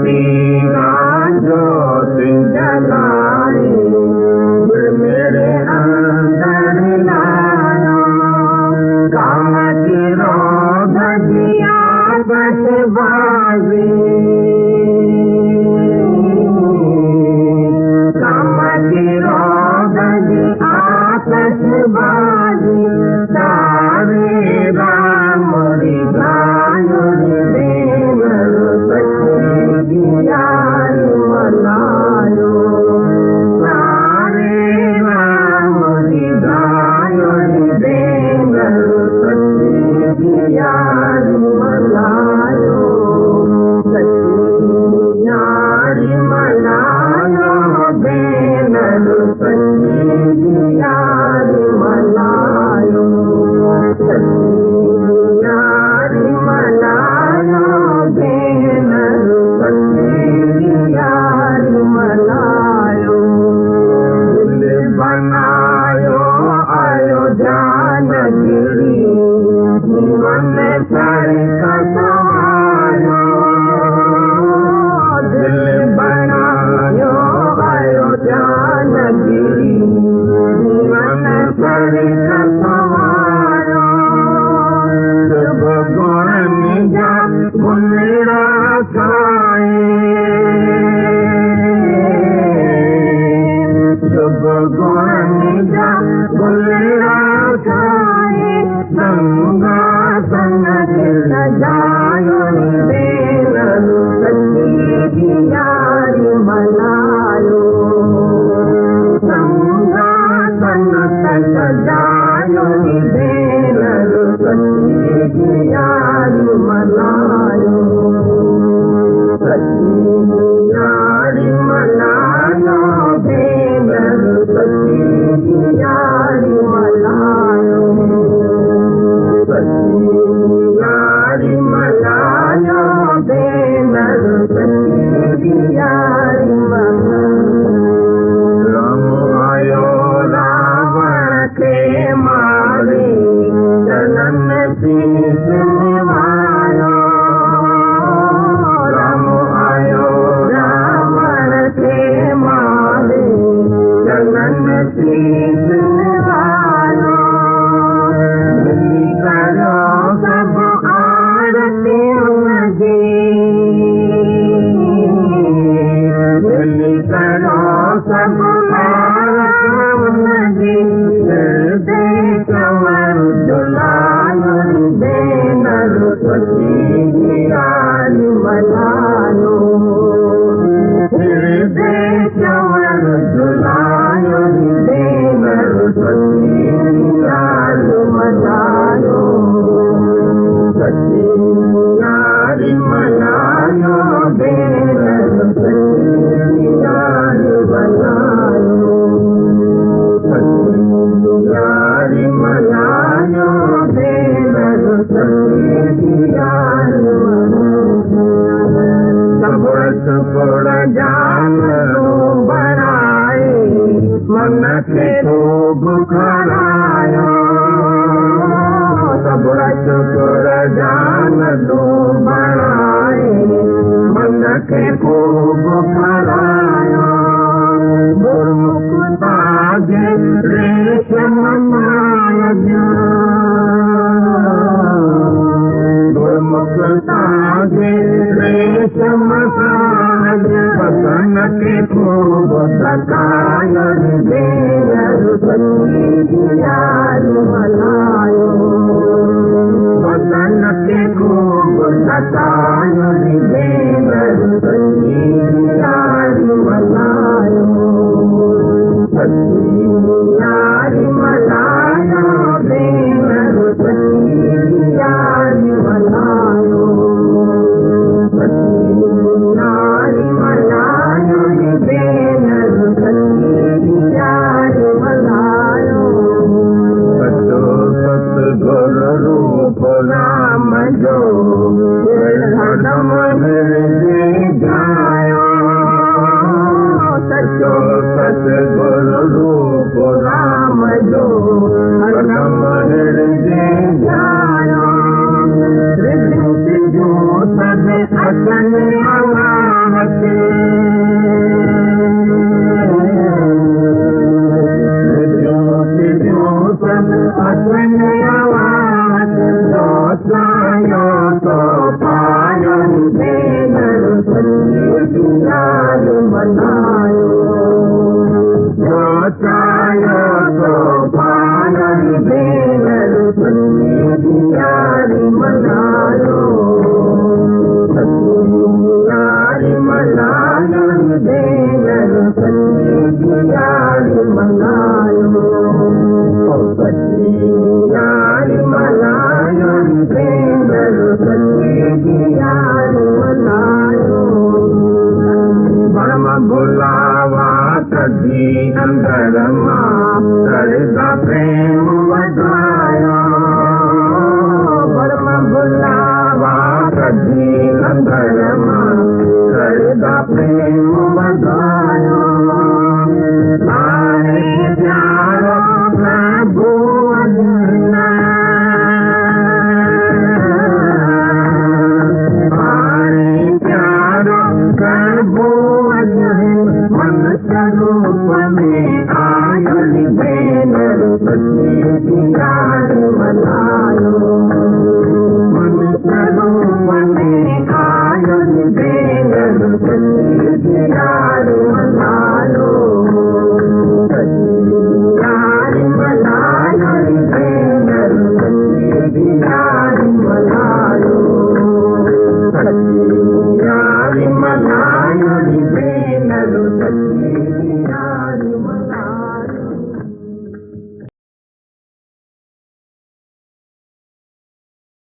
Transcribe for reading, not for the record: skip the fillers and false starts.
मेरा जोत जलाए मेरे अंदर लाया काम की रोदिया बसबाजी काम की रोदिया बसबाजी सारे राम गायोरी देवर सच्ची यार मनायो सारे राम गायोरी देवर सच्ची यार मनायो सच्ची यार मनायो देवर सच्ची यार मनायो सच्ची यार मनायो देवर सच्ची यार मनायो दिल बनायो अयोध्या नगरी जीवन सड़क सवायो दिल बनायो अयोध्या नगरी जीवन सड़क सवायो शुभ गुण निजा गुणरा खाए शुभ गुण निजा गुणरा खाए गंगा संग सजायो देवर सच्ची यार मनायो गंगा संग सजायो देवर सच्ची यार मनायो सच्ची यार मनायो देवर सच्ची यार मनायो सच्ची यार मनायो देवर सच्ची यार मनायो राम आयो रावण के मारे जनन शीश निवायो राम आयो रावण के मारे जनन शीश निवायो मिली करो सब आरती उनकी मिली करो सब आरती उनकी कंवर दुलायो देवर सच्ची यार मनायो हृदय कंवर दुलायो देवर सच्ची यार मनायो सच्ची यार मनायो देवर सच्ची यार मनायो सच्ची यार मनायो देवर सच्ची यार सबुड़ जान बनाए मन के खूब खड़ायो सबुड़ जान बनाए मन के खूब खड़ायो गुरमुख ताज रेशम गुरमुख ताज रेशम पसन के खूब सकायो देवर सच्ची यार मनायो पसन के खूब सकायो देवर सच्ची यार मनायो सच्ची यार मनायो देवर सच्ची यार मनायो सच्ची यार मनायो देवर सच्ची यार मनायो सचो सतगुरु रूप राम जो हरदम हृदय गायो सचो सतगुरु रूप यार मनायो जो चायो तो पायो बेनर सच्ची यार मनायो यार मनायो बेनर सच्ची यार मनायो सच्ची यार मनायो बेनर सच्ची यार मनायो बर्मा बुलावा कदी अंदर मां करदा प्रेम वधायो बर्मा बुलावा कदी अंदर मां करदा प्रेम वधायो सारे प्यारो प्रभु अजना सारे प्यारो प्रभु मनुष्य रूप में आयल बेनर सच्ची यार मनायो मनुष्य रूप में आयल बेनर सच्ची यार मनायो सच्ची यार मनायो बेनर सच्ची यार मनायो सच्ची यार मनायो बेनर सच्ची